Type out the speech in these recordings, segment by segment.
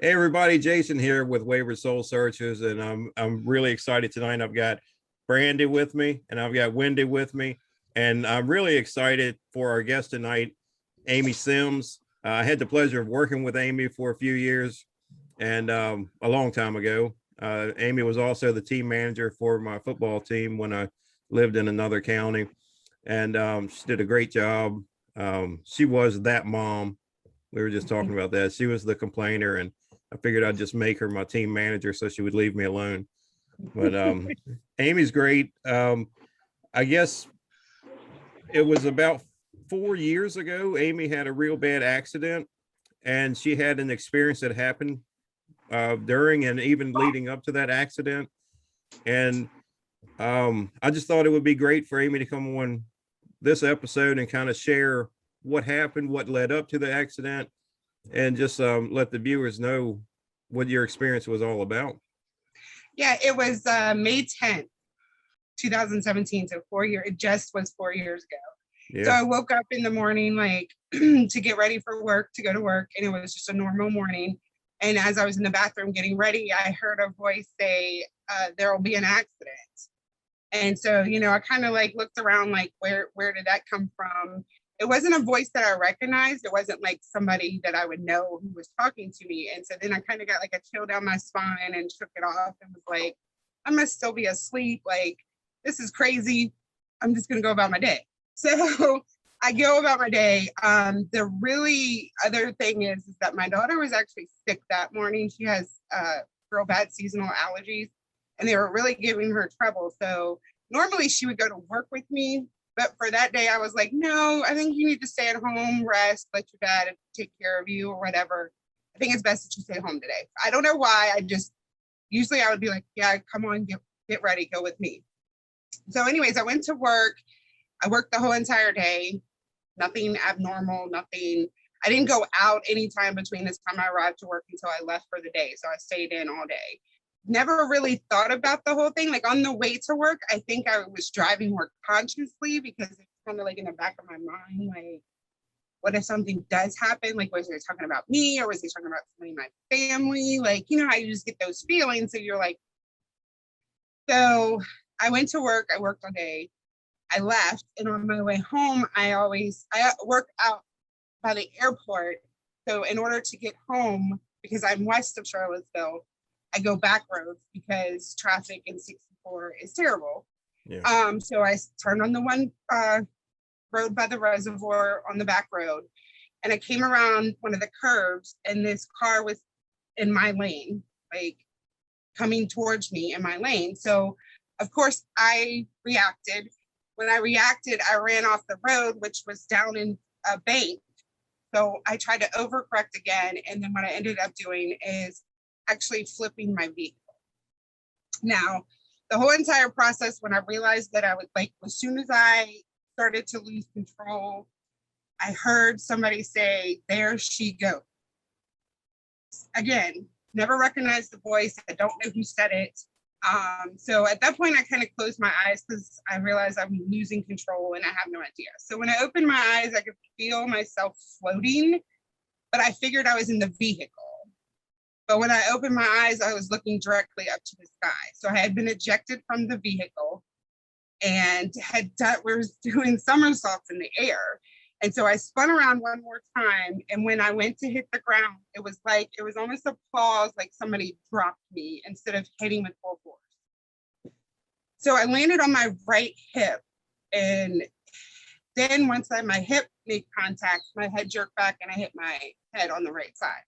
Hey everybody, Jason here with Wayward Soul Searchers, and I'm really excited tonight. I've got Brandy with me, and I've got Wendie with me, and I'm really excited for our guest tonight, Aimee Simms. I had the pleasure of working with Aimee for a few years, and a long time ago. Aimee was also the team manager for my football team when I lived in another county, and she did a great job. She was that mom. We were just talking about that. She was the complainer, and I figured I'd just make her my team manager so she would leave me alone. But Aimee's great. I guess it was about 4 years ago. Aimee had a real bad accident, and she had an experience that happened during and even leading up to that accident. And I just thought it would be great for Aimee to come on this episode and kind of share what happened, what led up to the accident, and just let the viewers know what your experience was all about. Yeah, it was May 10th, 2017. So 4 years, it just was 4 years ago. Yeah. So I woke up in the morning, like to get ready for work, to go to work. And it was just a normal morning. And as I was in the bathroom getting ready, I heard a voice say, there will be an accident. And so, I kind of like looked around, like, where did that come from? It wasn't a voice that I recognized. It wasn't like somebody that I would know who was talking to me. And so then I kind of got like a chill down my spine and shook it off and was like, I must still be asleep. Like, this is crazy. I'm just going to go about my day. So I go about my day. The really other thing is that my daughter was actually sick that morning. She has real bad seasonal allergies, and they were really giving her trouble. So normally she would go to work with me. But for that day, I was like, no, I think you need to stay at home, rest, let your dad take care of you or whatever. I think it's best that you stay home today. I don't know why. Usually I would be like, yeah, come on, get ready, go with me. So anyways, I went to work. I worked the whole entire day. Nothing abnormal, nothing. I didn't go out anytime between this time I arrived to work until I left for the day. So I stayed in all day. Never really thought about the whole thing. Like on the way to work, I think I was driving more consciously because it's kind of like in the back of my mind, like, what if something does happen? Like, was he talking about me or was he talking about somebody in my family? Like, how you just get those feelings. So you're like, so I went to work. I worked all day. I left. And on my way home, I work out by the airport. So in order to get home, because I'm west of Charlottesville, I go back roads because traffic in 64 is terrible. Yeah. So I turned on the one road by the reservoir on the back road, and I came around one of the curves, and this car was in my lane, like coming towards me in my lane. So of course I reacted. When I reacted, I ran off the road, which was down in a bank. So I tried to overcorrect again, and then what I ended up doing is actually flipping my vehicle. Now, the whole entire process, when I realized that I was like, as soon as I started to lose control, I heard somebody say, there she goes. Again, never recognized the voice. I don't know who said it. So at that point, I kind of closed my eyes because I realized I'm losing control and I have no idea. So when I opened my eyes, I could feel myself floating, but I figured I was in the vehicle. But when I opened my eyes, I was looking directly up to the sky. So I had been ejected from the vehicle and was doing somersaults in the air. And so I spun around one more time. And when I went to hit the ground, it was almost applause, like somebody dropped me instead of hitting with full force. So I landed on my right hip. And then once my hip made contact, my head jerked back and I hit my head on the right side.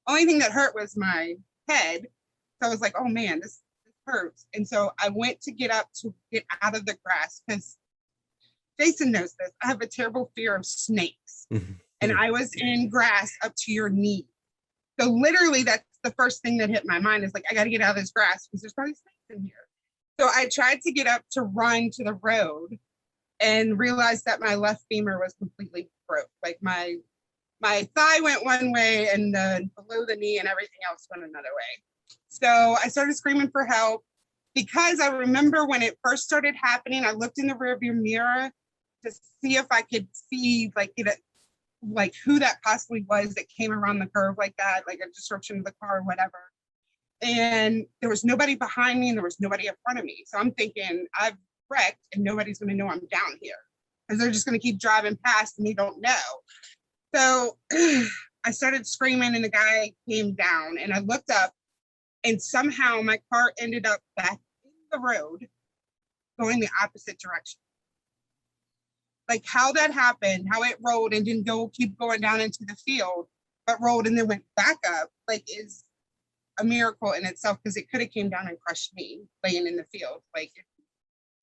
Only thing that hurt was my head. So I was like, oh man, this hurts. And so I went to get up to get out of the grass because Jason knows this. I have a terrible fear of snakes. And I was in grass up to your knee. So literally that's the first thing that hit my mind is like, I got to get out of this grass because there's probably snakes in here. So I tried to get up to run to the road and realized that my left femur was completely broke. Like my thigh went one way and below the knee and everything else went another way. So I started screaming for help because I remember when it first started happening, I looked in the rearview mirror to see if I could see, like, like who that possibly was that came around the curve like that, like a description of the car or whatever. And there was nobody behind me and there was nobody in front of me. So I'm thinking I've wrecked and nobody's going to know I'm down here because they're just going to keep driving past and they don't know. So I started screaming and the guy came down and I looked up and somehow my car ended up back in the road going the opposite direction. Like how that happened, how it rolled and didn't keep going down into the field, but rolled and then went back up, like is a miracle in itself because it could have came down and crushed me laying in the field. Like,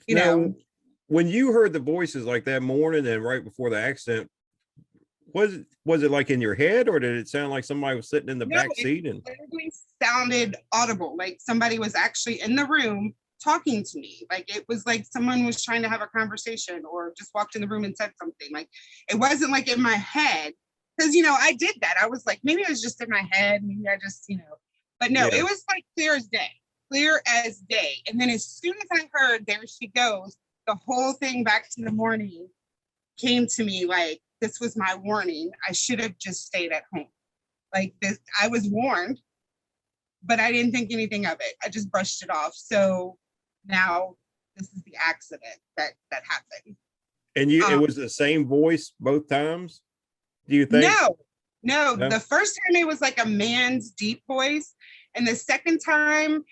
you know. When you heard the voices like that morning and right before the accident, was it like in your head or did it sound like somebody was sitting in the back seat? And it literally sounded audible, like somebody was actually in the room talking to me. Like it was like someone was trying to have a conversation or just walked in the room and said something. Like it wasn't like in my head because I did that. I was like, maybe it was just in my head. Maybe I just but no, It was like clear as day. And then as soon as I heard there she goes, the whole thing back to the morning came to me like this was my warning. I should have just stayed at home. Like this, I was warned, but I didn't think anything of it. I just brushed it off. So now this is the accident that happened. And it was the same voice both times, do you think? No. The first time it was like a man's deep voice, and the second time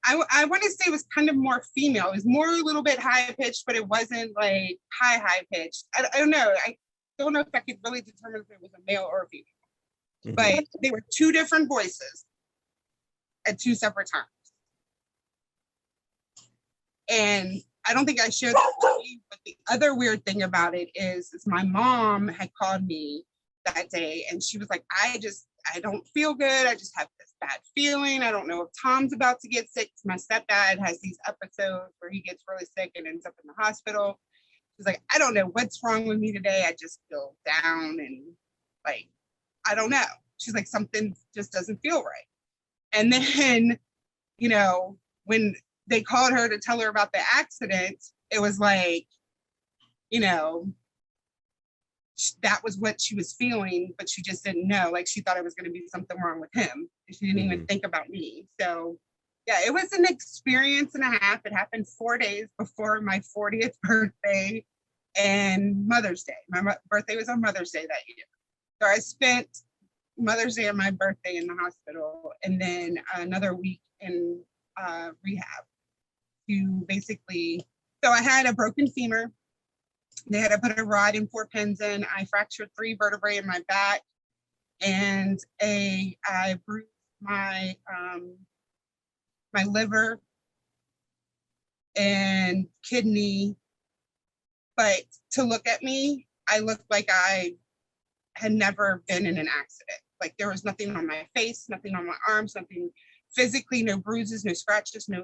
I want to say it was kind of more female. It was more a little bit high pitched, but it wasn't like high pitched. I don't know. I don't know if I could really determine if it was a male or a female, but they were two different voices at two separate times. And I don't think I shared that with you, but the other weird thing about it is my mom had called me that day and she was like, I don't feel good. I just have this bad feeling. I don't know if Tom's about to get sick. My stepdad has these episodes where he gets really sick and ends up in the hospital. She's like, I don't know what's wrong with me today. I just feel down and like, I don't know. She's like, something just doesn't feel right. And then, when they called her to tell her about the accident, it was like, that was what she was feeling, but she just didn't know. Like she thought it was going to be something wrong with him. She didn't even think about me. So yeah, it was an experience and a half. It happened 4 days before my 40th birthday and Mother's Day. My birthday was on Mother's Day that year. So I spent Mother's Day and my birthday in the hospital and then another week in rehab to basically, so I had a broken femur. They had to put a rod and 4 pins in. I fractured 3 vertebrae in my back and I bruised my my liver and kidney. But to look at me, I looked like I had never been in an accident. Like there was nothing on my face, nothing on my arms, nothing physically, no bruises, no scratches, no.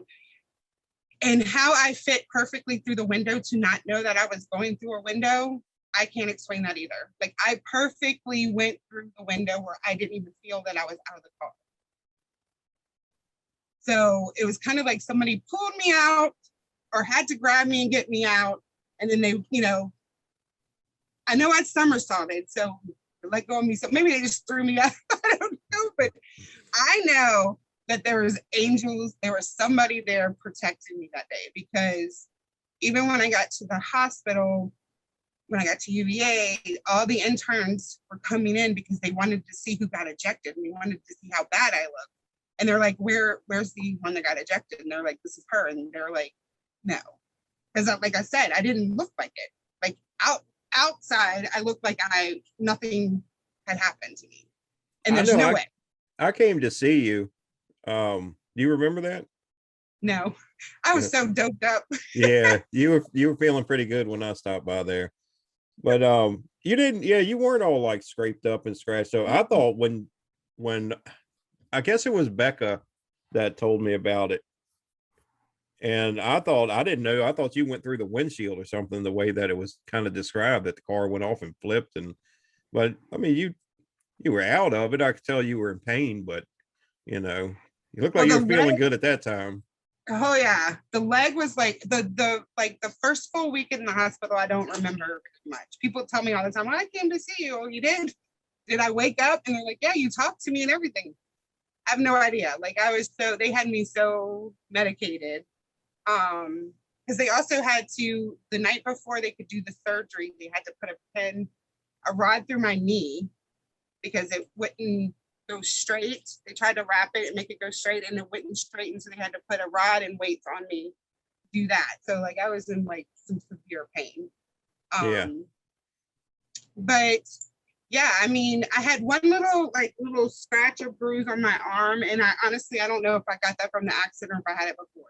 And how I fit perfectly through the window to not know that I was going through a window, I can't explain that either. Like I perfectly went through the window where I didn't even feel that I was out of the car. So it was kind of like somebody pulled me out or had to grab me and get me out. And then they, I know I somersaulted, so they let go of me. So maybe they just threw me out. I don't know, but I know that there was angels, there was somebody there protecting me that day, because even when I got to the hospital, when I got to UVA, all the interns were coming in because they wanted to see who got ejected and they wanted to see how bad I looked. And they're like, where's the one that got ejected? And they're like, this is her. And they're like, no. Because like I said, I didn't look like it. Like outside, I looked like nothing had happened to me. And there's no way. I came to see you. Do you remember that? No, I was so doped up. Yeah, you were feeling pretty good when I stopped by there. But you weren't all like scraped up and scratched. So I thought when I guess it was Becca that told me about it. And I didn't know. I thought you went through the windshield or something, the way that it was kind of described, that the car went off and flipped. But I mean, you were out of it. I could tell you were in pain, but you looked like you were feeling good at that time. Oh yeah. The leg was like the first full week in the hospital, I don't remember much. People tell me all the time, I came to see you. Oh, you did? did I wake up? And they're like, yeah, you talked to me and everything. I have no idea. Like they had me so medicated. Because they also had to, the night before they could do the surgery, they had to put a rod through my knee because it wouldn't go straight. They tried to wrap it and make it go straight and it wouldn't straighten. So they had to put a rod and weights on me to do that. So like I was in like some severe pain. Yeah. But yeah, I mean, I had one little scratch or bruise on my arm. And I honestly, I don't know if I got that from the accident or if I had it before.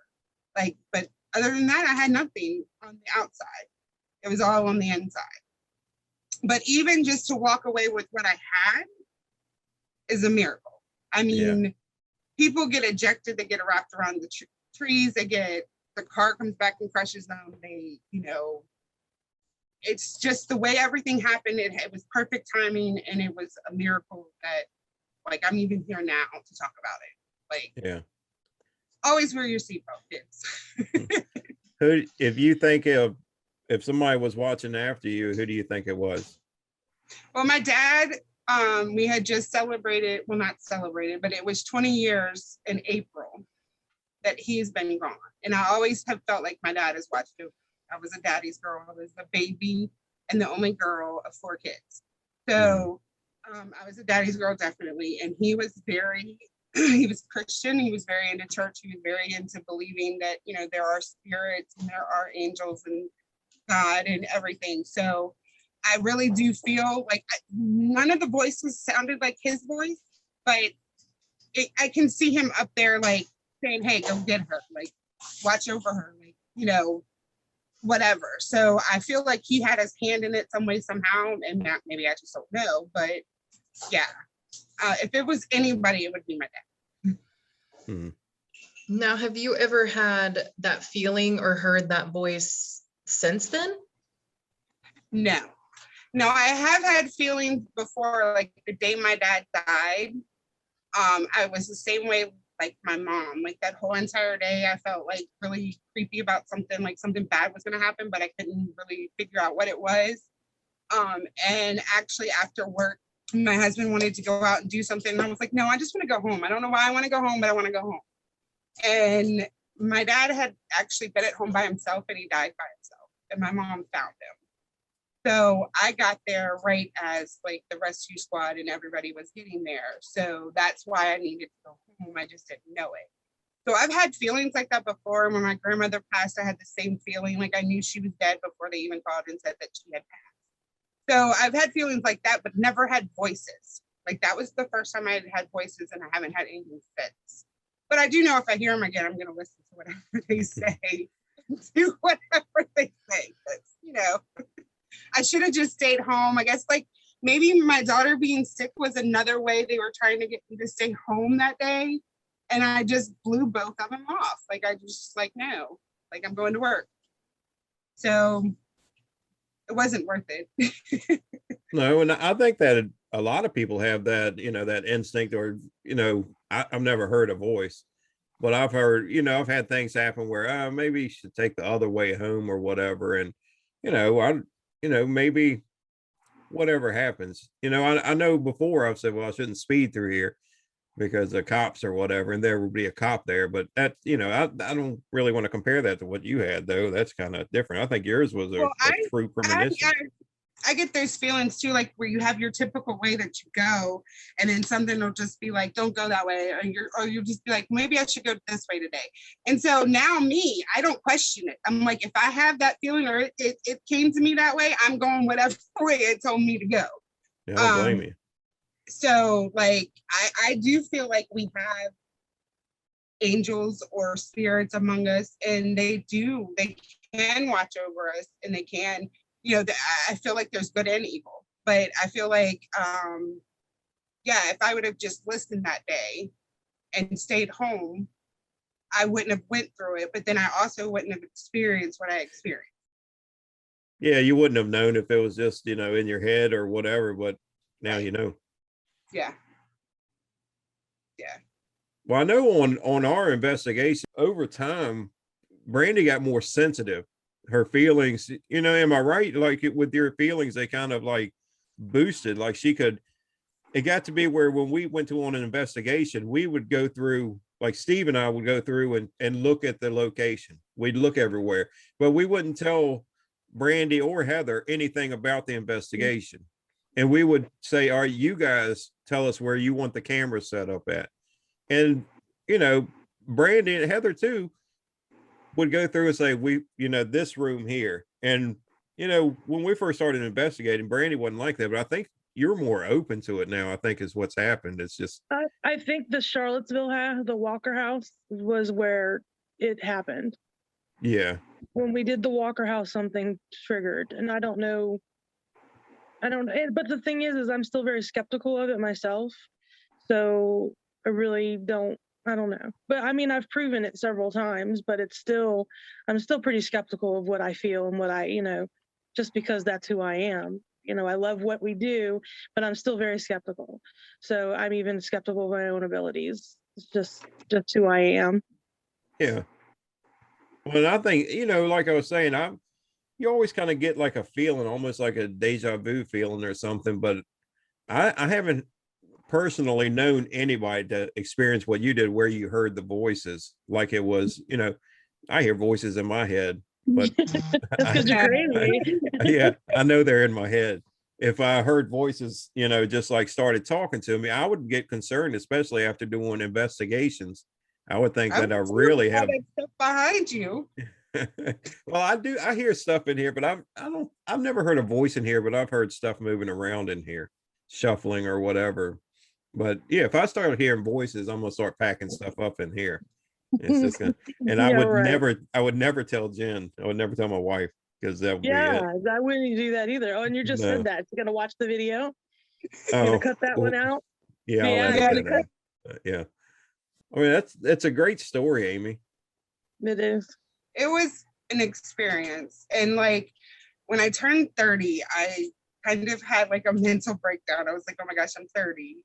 Like, but other than that, I had nothing on the outside. It was all on the inside. But even just to walk away with what I had is a miracle. I mean, people get ejected, they get wrapped around the trees, the car comes back and crushes them. It's just the way everything happened. It was perfect timing and it was a miracle that, like, I'm even here now to talk about it. Like, always wear your seatbelt, kids. If you think if somebody was watching after you, who do you think it was? Well, my dad, we had just celebrated, well, not celebrated, but it was 20 years in April that he's been gone. And I always have felt like my dad has watched over. I was a daddy's girl. I was the baby and the only girl of 4 kids. So I was a daddy's girl, definitely. And he was he was Christian. He was very into church. He was very into believing that, there are spirits and there are angels and God and everything. So I really do feel like none of the voices sounded like his voice, but I can see him up there, like saying, hey, go get her, like watch over her, like, whatever. So I feel like he had his hand in it some way, somehow, and maybe I just don't know, but yeah. If it was anybody, it would be my dad. Now, have you ever had that feeling or heard that voice since then? No, I have had feelings before, like the day my dad died. I was the same way like my mom. Like that whole entire day, I felt like really creepy about something, like something bad was going to happen, but I couldn't really figure out what it was. And actually after work, my husband wanted to go out and do something. And I was like, no, I just want to go home. I don't know why I want to go home, but I want to go home. And my dad had actually been at home by himself and he died by himself. And my mom found him. So I got there right as like the rescue squad and everybody was getting there. So that's why I needed to go home. I just didn't know it. So I've had feelings like that before. When my grandmother passed, I had the same feeling. Like I knew she was dead before they even called and said that she had passed. So I've had feelings like that, but never had voices. Like that was the first time I had voices and I haven't had anything since. But I do know if I hear them again, I'm going to listen to whatever they say, do whatever they say. I should have just stayed home. I guess like maybe my daughter being sick was another way they were trying to get me to stay home that day. And I just blew both of them off. Like, I just like, no, like I'm going to work. So it wasn't worth it. No, and I think that a lot of people have that, that instinct or, I've never heard a voice, but I've heard, I've had things happen where maybe you should take the other way home or whatever. And, maybe whatever happens, I know before I've said, well, I shouldn't speed through here because the cops or whatever, and there would be a cop there. But that, I don't really want to compare that to what you had, though. That's kind of different. I think yours was a true premonition. I get those feelings too, like where you have your typical way that you go, and then something will just be like, don't go that way. Or you'll just be like, maybe I should go this way today. And so now I don't question it. I'm like, if I have that feeling or it came to me that way, I'm going whatever way it told me to go. Yeah, I don't blame you. So like, I do feel like we have angels or spirits among us, and they can watch over us, and they can, I feel like there's good and evil, but I feel like, if I would have just listened that day and stayed home, I wouldn't have went through it, but then I also wouldn't have experienced what I experienced. Yeah, you wouldn't have known if it was just, in your head or whatever, but now you know. Yeah. Well, I know on our investigation over time, Brandy got more sensitive. Her feelings, am I right? Like with your feelings, they kind of like boosted, like she could, it got to be where when we went to on an investigation, we would go through, like Steve and I would go through and look at the location. We'd look everywhere, but we wouldn't tell Brandy or Heather anything about the investigation. And we would say, all right, you guys tell us where you want the camera set up at. And, you know, Brandy and Heather too would go through and say, this room here. And, you know, when we first started investigating, Brandy wasn't like that, but I think you're more open to it now, I think is what's happened. It's just. I think the Charlottesville house, the Walker house was where it happened. Yeah. When we did the Walker house, something triggered, and I don't know. But the thing is I'm still very skeptical of it myself. So I really don't, I don't know. But I mean, I've proven it several times, but I'm still pretty skeptical of what I feel and what just because that's who I am. I love what we do, but I'm still very skeptical. So I'm even skeptical of my own abilities. It's just who I am. Yeah. Well, I think, like I was saying, you always kind of get like a feeling, almost like a deja vu feeling or something, but I haven't personally known anybody to experience what you did, where you heard the voices like it was, I hear voices in my head, but that's because you're crazy. Yeah, I know they're in my head. If I heard voices, just like started talking to me, I would get concerned, especially after doing investigations. I would think that I really have stuff behind you. Well, I hear stuff in here, but I've never heard a voice in here, but I've heard stuff moving around in here, shuffling or whatever. But yeah, if I start hearing voices, I'm gonna start packing stuff up in here. It's just gonna, and I would never tell Jen. I would never tell my wife, because that would be it. I wouldn't do that either. Oh, and you just said that. You're gonna watch the video? You're gonna cut that one out? Yeah, I'll edit that out. Yeah. I mean, that's a great story, Aimee. It is. It was an experience. And like when I turned 30, I kind of had like a mental breakdown. I was like, oh my gosh, I'm 30.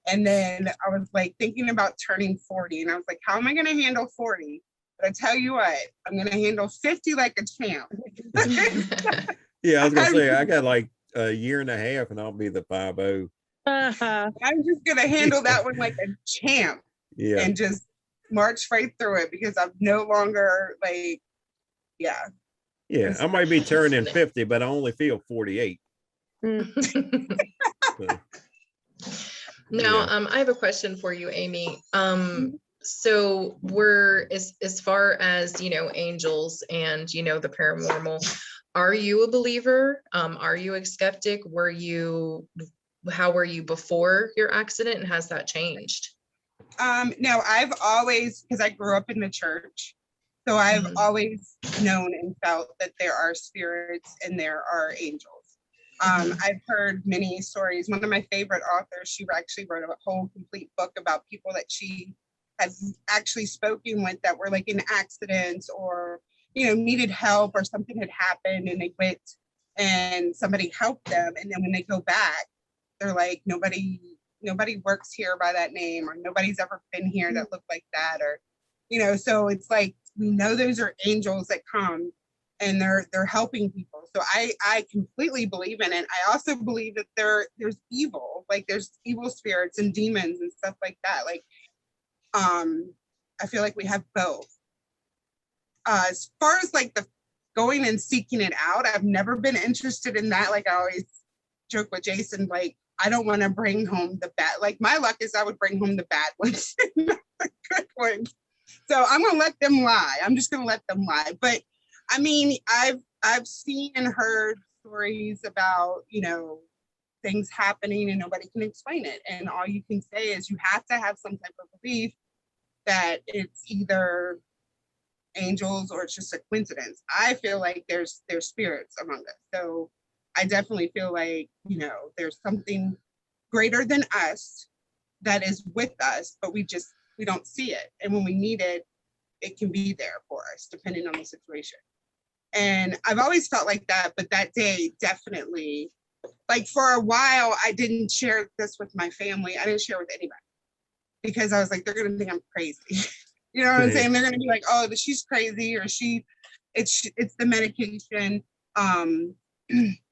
And then I was like thinking about turning 40. And I was like, how am I going to handle 40? But I tell you what, I'm going to handle 50 like a champ. Yeah, I was going to say, I got like a year and a half and I'll be the 5-0. I'm just going to handle that one like a champ. Yeah. And just march right through it, because I'm no longer like, yeah. I might be turning 50, but I only feel 48. Now, I have a question for you, Aimee. So we're as far as angels and the paranormal, are you a believer? Are you a skeptic? How were you before your accident, and has that changed? No, I've always, because I grew up in the church, so I've always known and felt that there are spirits and there are angels. I've heard many stories. One of my favorite authors, she actually wrote a whole complete book about people that she has actually spoken with that were like in accidents or, needed help, or something had happened and they went and somebody helped them. And then when they go back, they're like, nobody works here by that name, or nobody's ever been here that looked like that, or, so it's like, we know those are angels that come and they're helping people. So I completely believe in it. I also believe that there's evil, like there's evil spirits and demons and stuff like that. Like, I feel like we have both. As far as like the going and seeking it out, I've never been interested in that. Like I always joke with Jason, like, I don't want to bring home the bad. Like my luck is I would bring home the bad ones, not the good ones. So I'm gonna let them lie. I'm just gonna let them lie. But I mean, I've seen and heard stories about things happening and nobody can explain it. And all you can say is you have to have some type of belief that it's either angels or it's just a coincidence. I feel like there's spirits among us. So I definitely feel like, there's something greater than us that is with us, but we don't see it. And when we need it, it can be there for us, depending on the situation. And I've always felt like that, but that day definitely, like for a while, I didn't share this with my family. I didn't share with anybody because I was like, they're going to think I'm crazy. You know what I'm saying? They're going to be like, oh, she's crazy, or it's the medication.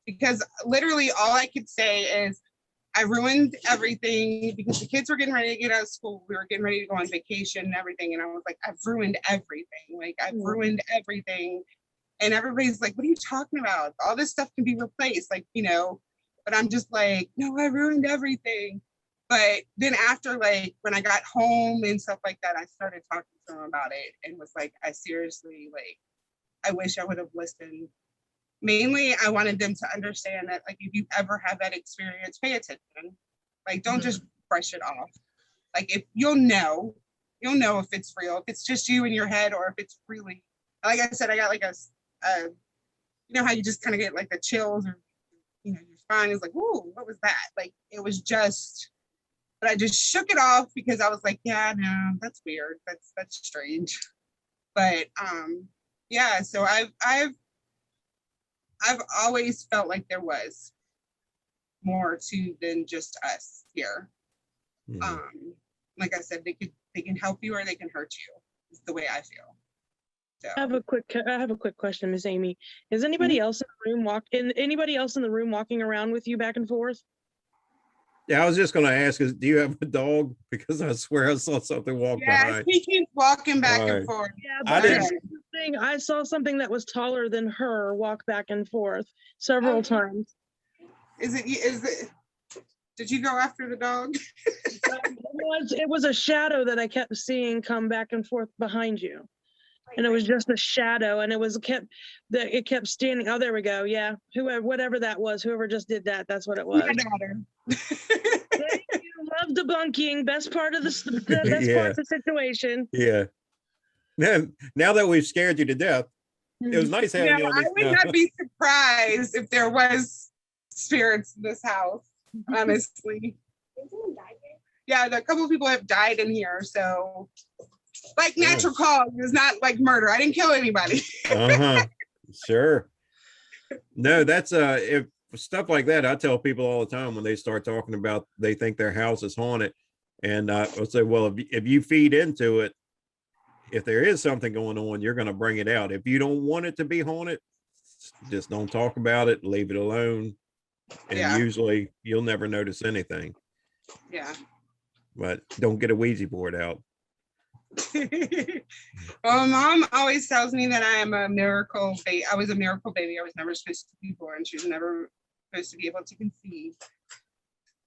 Because literally all I could say is I ruined everything because the kids were getting ready to get out of school. We were getting ready to go on vacation and everything. And I was like, I've ruined everything. Like, I've ruined everything. And everybody's like, what are you talking about? All this stuff can be replaced. Like, you know, but I'm just like, no, I ruined everything. But then after, like, when I got home and stuff like that, I started talking to them about it and was like, I seriously, like, I wish I would have listened. Mainly, I wanted them to understand that, like, if you ever have that experience, pay attention. Like, don't just brush it off. Like, if you'll know if it's real, if it's just you in your head, or if it's really, like I said, I got like a you know how you just kind of get like the chills, or, you know, your spine is like, ooh, what was that? Like, it was just, but I just shook it off because I was like, yeah, no, that's weird. That's strange. But yeah, so I've always felt like there was more to than just us here. Like I said, they can help you or they can hurt you. Is the way I feel. So. I have a quick question, Miss Aimee. Is anybody else in the room walking around with you back and forth? Yeah, I was just going to ask, do you have a dog? Because I swear I saw something walk behind. He keeps walking back and forth. Yeah, I saw something that was taller than her walk back and forth several times. Is it? Did you go after the dog? It was a shadow that I kept seeing come back and forth behind you. And it was just a shadow, and it kept standing. Oh, there we go. Yeah, whatever that was, whoever just did that, that's what it was. My daughter. Thank you. Love debunking. Best part of the situation. Yeah. Now that we've scared you to death, it was nice having you on this. I would not be surprised if there was spirits in this house. Honestly. Yeah, a couple of people have died in here, so. Like natural cause, it's not like murder. I didn't kill anybody. Sure. No, that's if stuff like that, I tell people all the time when they start talking about they think their house is haunted, and I'll say, well, if you feed into it, if there is something going on, you're going to bring it out. If you don't want it to be haunted, just don't talk about it, leave it alone, and usually you'll never notice anything. Yeah. But don't get a Ouija board out. Well, Mom always tells me that I am a miracle baby. I was a miracle baby. I was never supposed to be born. She was never supposed to be able to conceive.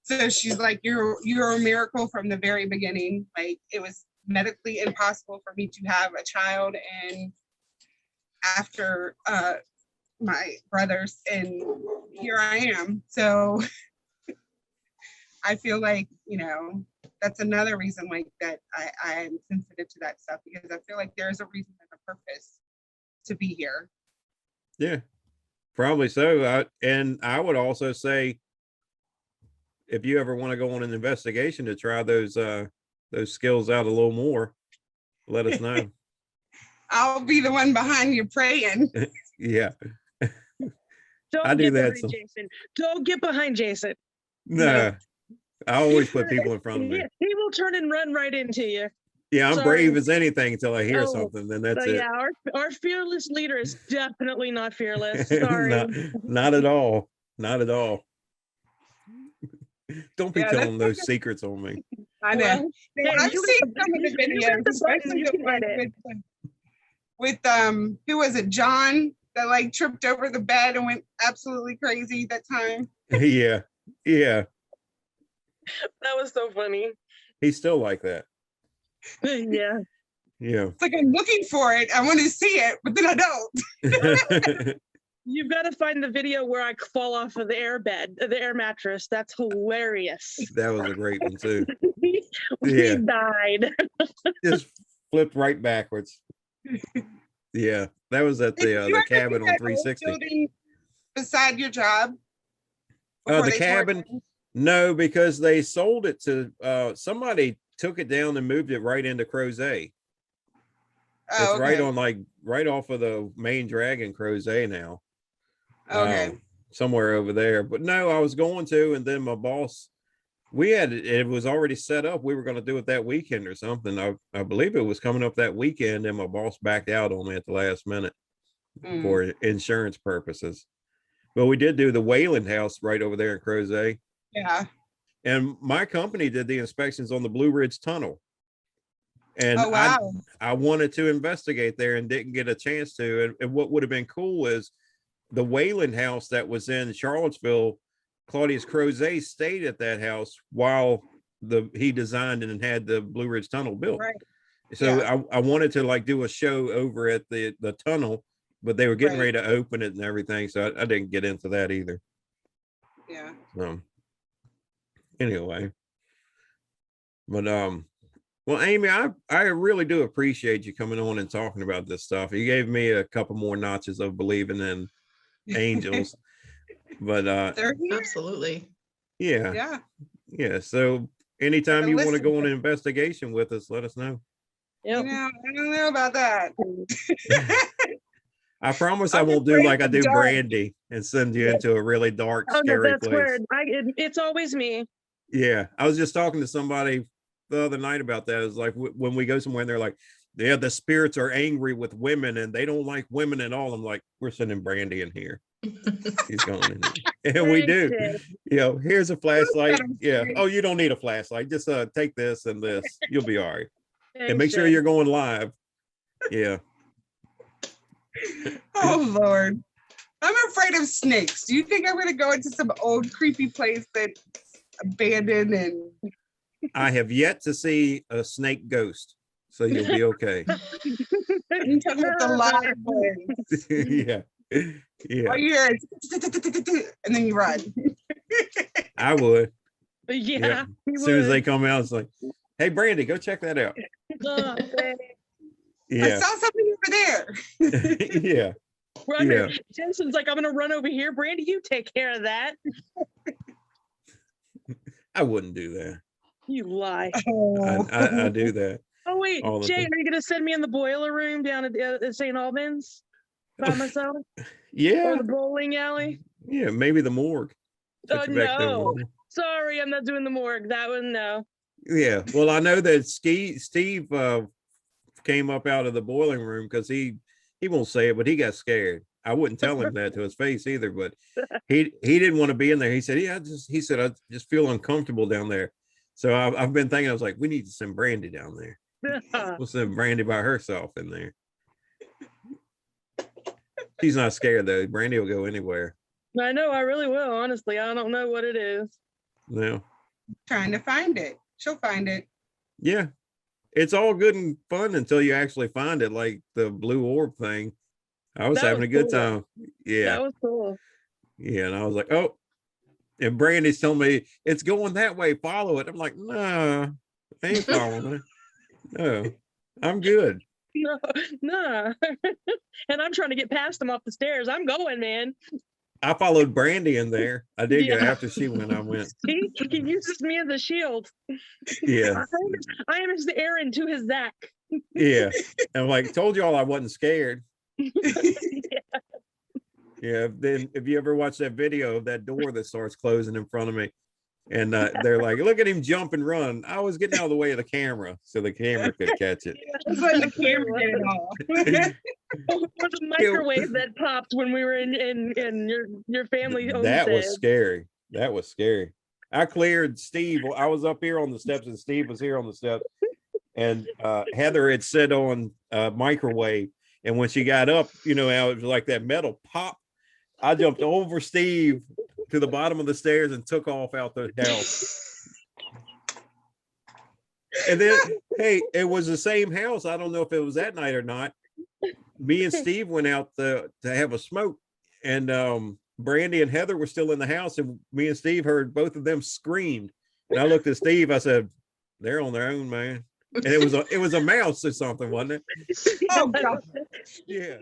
So she's like, you're a miracle from the very beginning. Like, it was medically impossible for me to have a child, and after my brothers, and here I am. So I feel like, you know, that's another reason like that I am sensitive to that stuff, because I feel like there's a reason and a purpose to be here. Yeah, probably so. And I would also say, if you ever want to go on an investigation to try those skills out a little more, let us know. I'll be the one behind you praying. Yeah. I do that. Jason. Don't get behind Jason. No. I always put people in front of me. He will turn and run right into you. Yeah, I'm brave as anything until I hear something, then that's it. Yeah, our fearless leader is definitely not fearless. Sorry. not at all. Not at all. Don't be telling those secrets on me. I know. Well, I've seen some of the videos, especially the one with who was it, John, that like tripped over the bed and went absolutely crazy that time. Yeah. That was so funny. He's still like that. Yeah. It's like, I'm looking for it. I want to see it, but then I don't. You've got to find the video where I fall off of the air mattress. That's hilarious. That was a great one too. We died. Just flipped right backwards. Yeah, that was at the cabin on 360. Beside your job? The cabin? No, because they sold it to somebody took it down and moved it right into Crozet. It's right on right off of the main drag in Crozet now. Okay. Somewhere over there. But no, I was going to, and then my boss, it was already set up. We were going to do it that weekend or something. I believe it was coming up that weekend, and my boss backed out on me at the last minute for insurance purposes. But we did do the Wayland house right over there in Crozet. Yeah. And my company did the inspections on the Blue Ridge Tunnel. And Oh, wow. I wanted to investigate there and didn't get a chance to. And what would have been cool is the Wayland house that was in Charlottesville, Claudius Crozet stayed at that house while he designed and had the Blue Ridge Tunnel built. Right. So Yeah. I wanted to like do a show over at the tunnel, but they were getting Right. ready to open it and everything. So I didn't get into that either. Yeah. Anyway, but well, Aimee, I really do appreciate you coming on and talking about this stuff. You gave me a couple more notches of believing in angels. But They're here. Absolutely. yeah. Yeah. So anytime you want to Listen. go on an investigation with us, let us know. You know, I don't know about that. I promise I I'm won't do afraid like I of do dark. Brandy and send you into a really dark, Oh no, scary that's place. weird. It's always me. Yeah, I was just talking to somebody the other night about that. It's like when we go somewhere and they're like, yeah, the spirits are angry with women and they don't like women at all. I'm like, we're sending Brandy in here. He's going in there. And we do. You know, here's a flashlight. Yeah. Oh, you don't need a flashlight. Just take this and this. You'll be all right. And make sure you're going live. Yeah. Oh, Lord. I'm afraid of snakes. Do you think I'm going to go into some old creepy place that's abandoned and I have yet to see a snake ghost, so you'll be okay. you talking about the live ones? Yeah. Yeah. All you hear is and then you run. I would. Yeah. As soon as they come out, it's like, hey, Brandy, go check that out. I Yeah. saw something over there. Yeah. Runner. Jensen's like, I'm gonna run over here. Brandy, you take care of that. I wouldn't do that. You lie. I do that. Oh wait, all the Jay, time. are you gonna send me in the boiler room down at St. Albans by myself? Yeah. Or the bowling alley? Yeah. Maybe the morgue. Oh Put you back there. no. Sorry, I'm not doing the morgue. That one, no. Yeah. Well, I know that Steve came up out of the boiling room because he won't say it, but he got scared. I wouldn't tell him that to his face either, but he didn't want to be in there. He said, I just feel uncomfortable down there. So I've been thinking, I was like, we need to send Brandy down there. We'll send Brandy by herself in there. She's not scared though. Brandy will go anywhere. I know, I really will, honestly. I don't know what it is. No. Trying to find it. She'll find it. Yeah. It's all good and fun until you actually find it, like the blue orb thing. I was having a good time. Yeah. That was cool. Yeah. And I was like, oh, and Brandy's telling me it's going that way. Follow it. I'm like, nah, I ain't following it. No, I'm good. No. And I'm trying to get past them off the stairs. I'm going, man. I followed Brandy in there. I did go after she went. I went. He uses me as a shield. Yeah. I am his Aaron to his Zach. Yeah. And I'm like, told y'all I wasn't scared. Yeah. Then if you ever watch that video of that door that starts closing in front of me, and they're like, look at him jump and run. I was getting out of the way of the camera so the camera could catch it. That's what the camera did it all. Or the microwave that popped when we were in your family homestead. That was scary. That was scary. I cleared Steve. I was up here on the steps and Steve was here on the steps. And Heather had said on microwave. And when she got up, you know, it was like that metal pop. I jumped over Steve to the bottom of the stairs and took off out the house. And then, hey, it was the same house. I don't know if it was that night or not. Me and Steve went out to have a smoke, and Brandy and Heather were still in the house, and me and Steve heard both of them screamed. And I looked at Steve. I said, "They're on their own, man." And it was a mouse or something, wasn't it? Oh, God. Yeah.